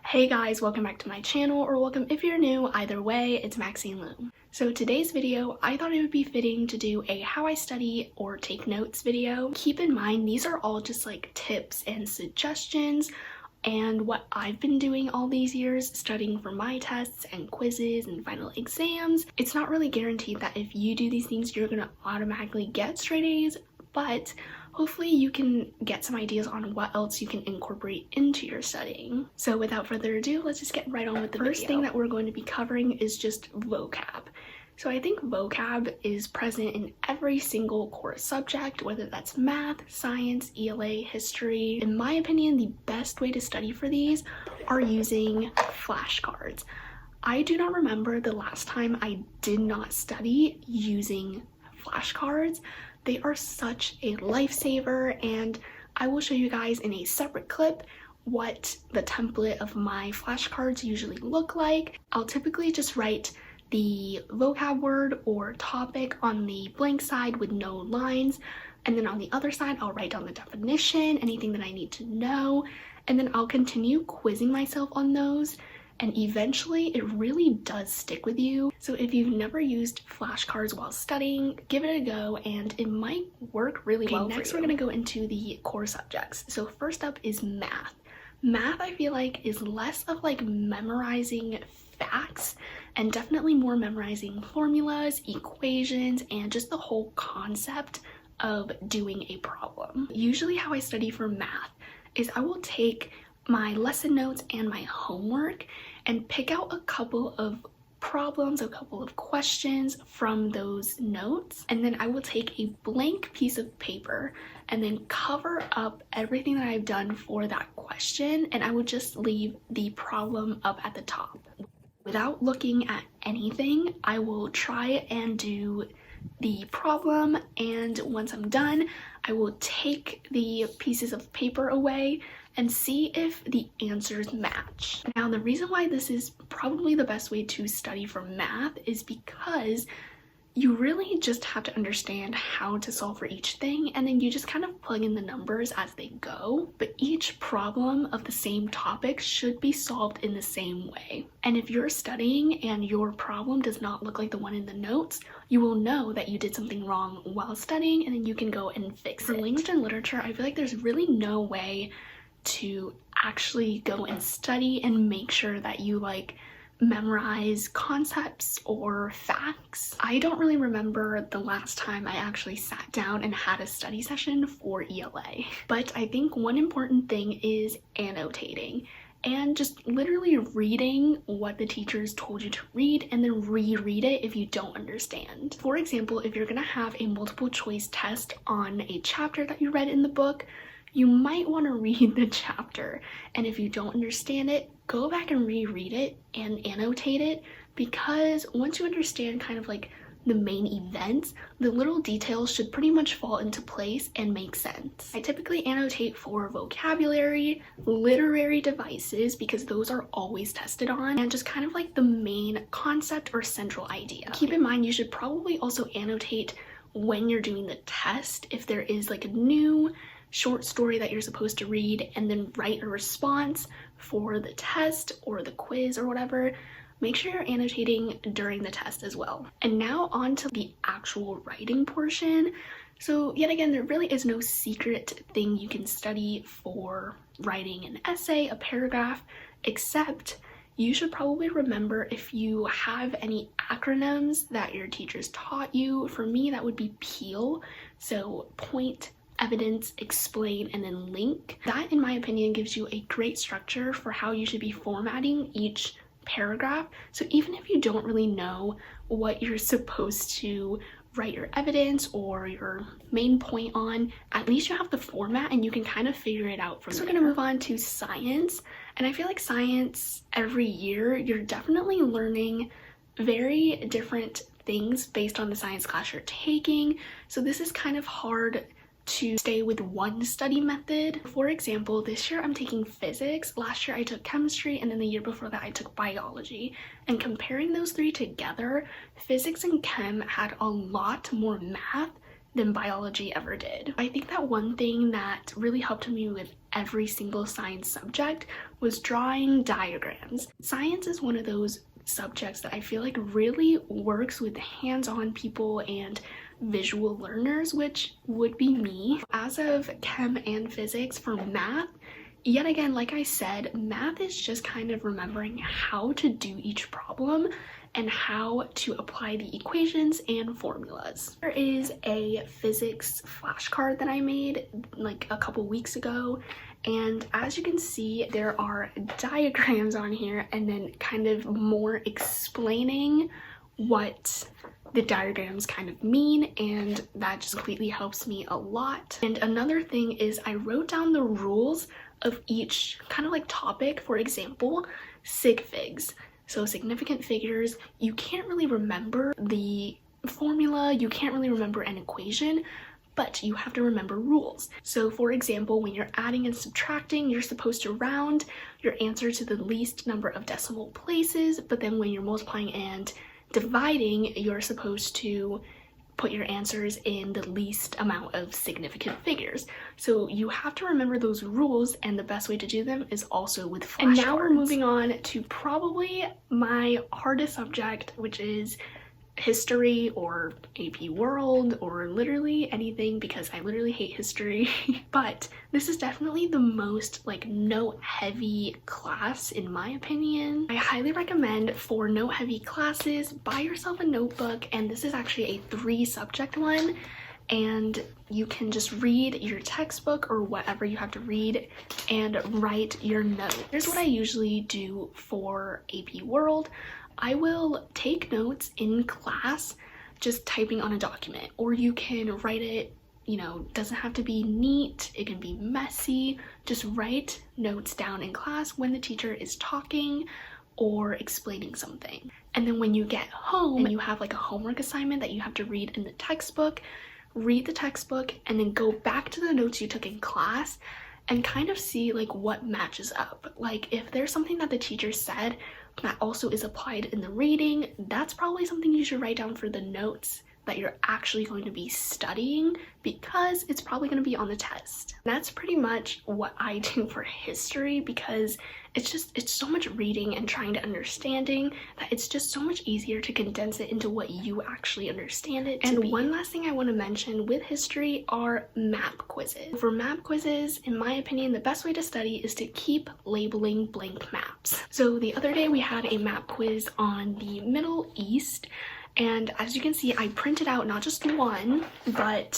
Hey guys, welcome back to my channel, or welcome if you're new. Either way, it's Maxine Lu. So today's video, I thought it would be fitting to do a how I study or take notes video. Keep in mind, these are all just like tips and suggestions and what I've been doing all these years studying for my tests and quizzes and final exams. It's not really guaranteed that if you do these things, you're gonna automatically get straight A's, but hopefully you can get some ideas on what else you can incorporate into your studying. So without further ado, let's just get right on with the video. First thing that we're going to be covering is just vocab. So I think vocab is present in every single core subject, whether that's math, science, ELA, history. In my opinion, the best way to study for these are using flashcards. I do not remember the last time I did not study using flashcards. They are such a lifesaver, and I will show you guys in a separate clip what the template of my flashcards usually look like. I'll typically just write the vocab word or topic on the blank side with no lines, and then on the other side I'll write down the definition, anything that I need to know, and then I'll continue quizzing myself on those. And eventually it really does stick with you. So if you've never used flashcards while studying, give it a go and it might work really well for you. Next we're gonna go into the core subjects. So first up is math. Math, I feel like, is less of like memorizing facts and definitely more memorizing formulas, equations, and just the whole concept of doing a problem. Usually how I study for math is I will take my lesson notes and my homework and pick out a couple of problems, a couple of questions from those notes, and then I will take a blank piece of paper and then cover up everything that I've done for that question, and I would just leave the problem up at the top. Without looking at anything, I will try and do the problem, and once I'm done, I will take the pieces of paper away and see if the answers match. Now, the reason why this is probably the best way to study for math is because you really just have to understand how to solve for each thing, and then you just kind of plug in the numbers as they go. But each problem of the same topic should be solved in the same way. And if you're studying and your problem does not look like the one in the notes, you will know that you did something wrong while studying, and then you can go and fix it. For language and literature, I feel like there's really no way to actually go and study and make sure that you like memorize concepts or facts. I don't really remember the last time I actually sat down and had a study session for ELA, but I think one important thing is annotating and just literally reading what the teachers told you to read and then reread it if you don't understand. For example, if you're gonna have a multiple choice test on a chapter that you read in the book, you might want to read the chapter, and if you don't understand it, go back and reread it and annotate it, because once you understand kind of like the main events, the little details should pretty much fall into place and make sense. I typically annotate for vocabulary, literary devices, because those are always tested on, and just kind of like the main concept or central idea. Keep in mind, you should probably also annotate when you're doing the test if there is like a new short story that you're supposed to read, and then write a response for the test or the quiz or whatever. Make sure you're annotating during the test as well. And now on to the actual writing portion. So yet again, there really is no secret thing you can study for writing an essay, a paragraph, except you should probably remember if you have any acronyms that your teachers taught you. For me, that would be PEAL. So point, evidence, explain, and then link. That, in my opinion, gives you a great structure for how you should be formatting each paragraph. So even if you don't really know what you're supposed to write your evidence or your main point on, at least you have the format and you can kind of figure it out from there. So we're gonna move on to science, and I feel like science, every year you're definitely learning very different things based on the science class you're taking. So this is kind of hard to stay with one study method. For example, this year I'm taking physics, last year I took chemistry, and then the year before that I took biology. And comparing those three together, physics and chem had a lot more math than biology ever did. I think that one thing that really helped me with every single science subject was drawing diagrams. Science is one of those subjects that I feel like really works with hands-on people and visual learners, which would be me. As of chem and physics, for math, yet again, like I said, math is just kind of remembering how to do each problem and how to apply the equations and formulas. There is a physics flashcard that I made like a couple weeks ago, and as you can see, there are diagrams on here and then kind of more explaining what the diagrams kind of mean, and that just completely helps me a lot. And another thing is I wrote down the rules of each kind of like topic. For example, sig figs. So significant figures, you can't really remember the formula, you can't really remember an equation, but you have to remember rules. So for example, when you're adding and subtracting, you're supposed to round your answer to the least number of decimal places, but then when you're multiplying and dividing, you're supposed to put your answers in the least amount of significant figures. So you have to remember those rules, and the best way to do them is also with flashcards. And now we're moving on to probably my hardest subject, which is history or AP World or literally anything, because I literally hate history. But this is definitely the most like note heavy class in my opinion. I highly recommend for note heavy classes, buy yourself a notebook, and this is actually a 3-subject one, and you can just read your textbook or whatever you have to read and write your note. Here's what I usually do for AP World. I will take notes in class just typing on a document, or you can write it, you know, doesn't have to be neat, it can be messy. Just write notes down in class when the teacher is talking or explaining something. And then when you get home and you have like a homework assignment that you have to read in the textbook, read the textbook and then go back to the notes you took in class and kind of see like what matches up. Like if there's something that the teacher said that also is applied in the reading, that's probably something you should write down for the notes that you're actually going to be studying, because it's probably going to be on the test. That's pretty much what I do for history, because it's so much reading and trying to understanding that it's just so much easier to condense it into what you actually understand it to be. And one last thing I want to mention with history are map quizzes. For map quizzes, in my opinion, the best way to study is to keep labeling blank maps. So the other day we had a map quiz on the Middle East, and as you can see, I printed out not just one, but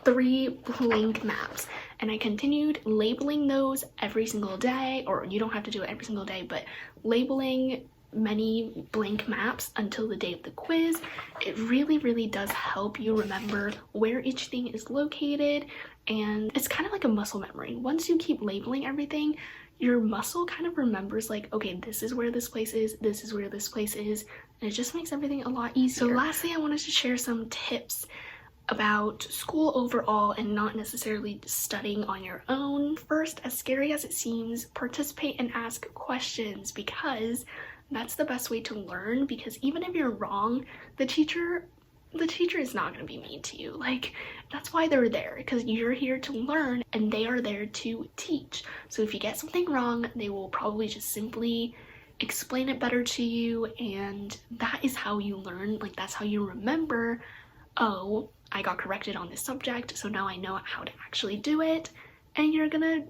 3 blank maps. And I continued labeling those every single day, or you don't have to do it every single day, but labeling many blank maps until the day of the quiz. It really, really does help you remember where each thing is located, and it's kind of like a muscle memory. Once you keep labeling everything, your muscle kind of remembers like, okay, this is where this place is, this is where this place is, and it just makes everything a lot easier. So lastly, I wanted to share some tips about school overall and not necessarily studying on your own. First, as scary as it seems, participate and ask questions, because that's the best way to learn. Because even if you're wrong, the teacher is not going to be mean to you. Like, that's why they're there, because you're here to learn and they are there to teach. So if you get something wrong, they will probably just simply explain it better to you, and that is how you learn. Like, that's how you remember, oh, I got corrected on this subject, so now I know how to actually do it, and you're gonna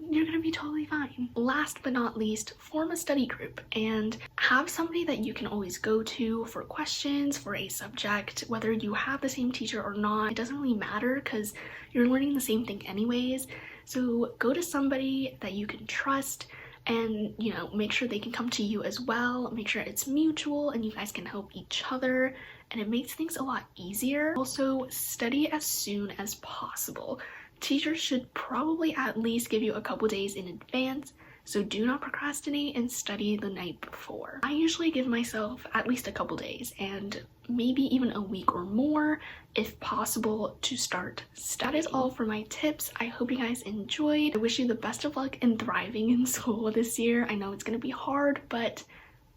be totally fine. Last but not least, form a study group and have somebody that you can always go to for questions for a subject. Whether you have the same teacher or not, it doesn't really matter, because you're learning the same thing anyways. So go to somebody that you can trust, and you know, make sure they can come to you as well. Make sure it's mutual and you guys can help each other, and it makes things a lot easier. Also, study as soon as possible. Teachers should probably at least give you a couple days in advance, so do not procrastinate and study the night before. I usually give myself at least a couple days, and maybe even a week or more if possible, to start studying. That is all for my tips. I hope you guys enjoyed. I wish you the best of luck in thriving in school this year. I know it's gonna be hard, but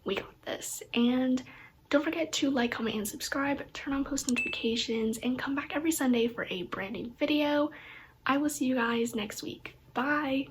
we got this. And Don't forget to like, comment, and subscribe, turn on post notifications, and come back every Sunday for a brand new video. I will see you guys next week. Bye!